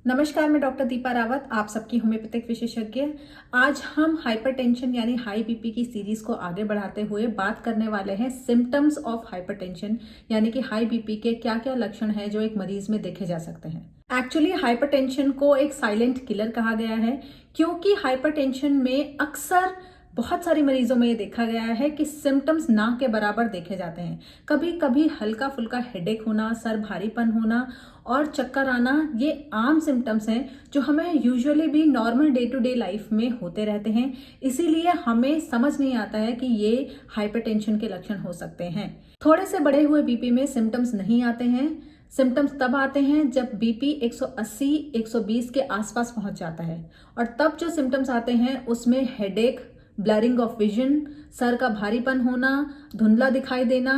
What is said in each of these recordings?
नमस्कार, मैं डॉक्टर दीपा रावत, आप सबकी होम्योपैथिक विशेषज्ञ। आज हम हाइपरटेंशन यानी हाई बीपी की सीरीज को आगे बढ़ाते हुए बात करने वाले हैं सिम्टम्स ऑफ हाइपरटेंशन, यानी कि हाई बीपी के क्या क्या लक्षण हैं जो एक मरीज में देखे जा सकते हैं। एक्चुअली हाइपरटेंशन को एक साइलेंट किलर कहा गया है, क्योंकि हाइपरटेंशन में अक्सर बहुत सारे मरीजों में ये देखा गया है कि सिम्टम्स ना के बराबर देखे जाते हैं। कभी कभी हल्का फुल्का हेडेक होना, सर भारीपन होना और चक्कर आना, ये आम सिम्टम्स हैं जो हमें यूजुअली भी normal day to day life में होते रहते हैं। इसीलिए हमें समझ नहीं आता है कि ये हाइपरटेंशन के लक्षण हो सकते हैं। थोड़े से बढ़े हुए बीपी में सिम्टम्स नहीं आते हैं। सिम्टम्स तब आते हैं जब बीपी 180-120 के आसपास पहुंच जाता है, और तब जो सिम्टम्स आते हैं उसमें headache, blurring of vision, sir का भारीपन होना, धुंधला दिखाई देना,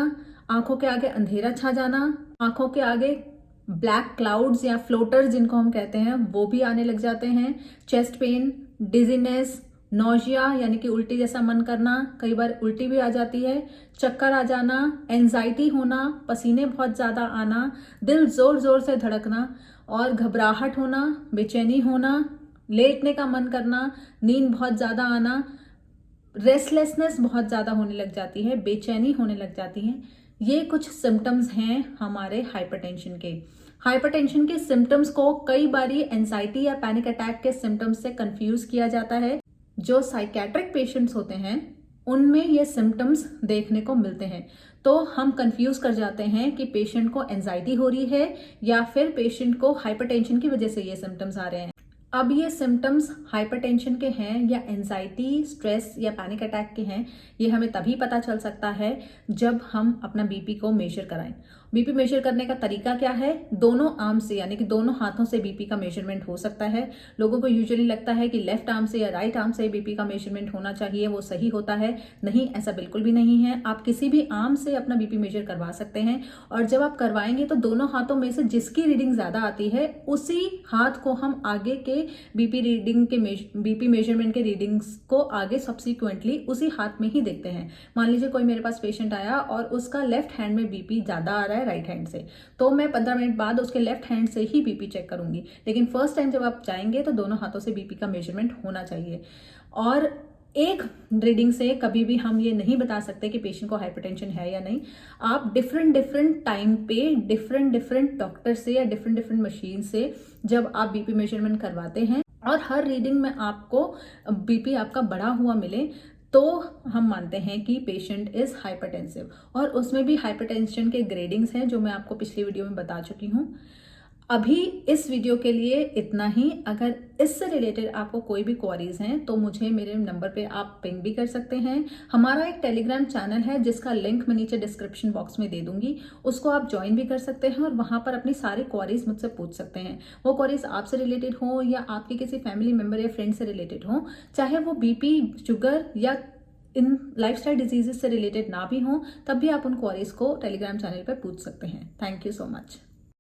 आंखों के आगे अंधेरा छा जाना, आंखों के आगे ब्लैक क्लाउड्स या फ्लोटर्स जिनको हम कहते हैं वो भी आने लग जाते हैं, चेस्ट पेन, डिजीनेस, नोजिया यानी कि उल्टी जैसा मन करना, कई बार उल्टी भी आ जाती है, चक्कर आ जाना, एंजाइटी होना, पसीने बहुत ज्यादा आना, दिल जोर जोर से धड़कना और घबराहट होना, बेचैनी होना, लेटने का मन करना, नींद बहुत ज्यादा आना, रेस्टलेसनेस बहुत ज्यादा होने लग जाती है, बेचैनी होने लग जाती है। ये कुछ सिम्टम्स हैं हमारे हाइपरटेंशन के। हाइपरटेंशन के सिम्टम्स को कई बारी एंजाइटी या पैनिक अटैक के सिम्टम्स से कंफ्यूज किया जाता है। जो साइकेट्रिक पेशेंट्स होते हैं उनमें ये सिम्टम्स देखने को मिलते हैं, तो हम कंफ्यूज कर जाते हैं कि पेशेंट को एंजाइटी हो रही है या फिर पेशेंट को हाइपरटेंशन की वजह से ये सिम्टम्स आ रहे हैं। अब ये सिम्टम्स हाइपरटेंशन के हैं या एंजाइटी, स्ट्रेस या पैनिक अटैक के हैं, ये हमें तभी पता चल सकता है जब हम अपना बीपी को मेजर कराएं। बीपी मेजर करने का तरीका क्या है? दोनों आर्म से यानी कि दोनों हाथों से बीपी का मेजरमेंट हो सकता है। लोगों को यूजुअली लगता है कि लेफ्ट आर्म से या राइट आर्म से बीपी का मेजरमेंट होना चाहिए, वो सही होता है। नहीं, ऐसा बिल्कुल भी नहीं है। आप किसी भी आर्म से अपना बीपी मेजर करवा सकते हैं, और जब आप करवाएंगे तो दोनों हाथों में से जिसकी रीडिंग ज्यादा आती है उसी हाथ को हम आगे के बीपी मेजरमेंट के रीडिंग्स को आगे सब्सिक्वेंटली उसी हाथ में ही देखते हैं। मान लीजिए कोई मेरे पास पेशेंट आया और उसका लेफ्ट हैंड में बीपी ज्यादा आ रहा है राइट हैंड से, तो मैं 15 मिनट बाद उसके लेफ्ट हैंड से ही बीपी चेक करूंगी। लेकिन फर्स्ट टाइम जब आप जाएंगे तो दोनों हाथों से बीपी का मेजरमेंट होना चाहिए। और एक रीडिंग से कभी भी हम ये नहीं बता सकते कि पेशेंट को हाइपरटेंशन है या नहीं। आप डिफरेंट टाइम पे डिफरेंट डॉक्टर से या डिफरेंट मशीन से जब आप बीपी मेजरमेंट करवाते हैं और हर रीडिंग में आपको बीपी आपका बढ़ा हुआ मिले, तो हम मानते हैं कि पेशेंट इज हाइपरटेंसिव। और उसमें भी हाइपरटेंशन के ग्रेडिंग्स हैं जो मैं आपको पिछली वीडियो में बता चुकी हूँ। अभी इस वीडियो के लिए इतना ही। अगर इससे रिलेटेड आपको कोई भी क्वेरीज हैं तो मुझे मेरे नंबर पे आप पिंग भी कर सकते हैं। हमारा एक टेलीग्राम चैनल है जिसका लिंक मैं नीचे डिस्क्रिप्शन बॉक्स में दे दूंगी, उसको आप ज्वाइन भी कर सकते हैं और वहां पर अपनी सारी क्वेरीज मुझसे पूछ सकते हैं। वो क्वेरीज आपसे रिलेटेड हो या आपके किसी फैमिली मेंबर या फ्रेंड से रिलेटेड हो, चाहे वो बीपी, शुगर या इन लाइफस्टाइल डिजीजेस से रिलेटेड ना भी हो, तब भी आप उन क्वेरीज को टेलीग्राम चैनल पर पूछ सकते हैं। Thank you so much.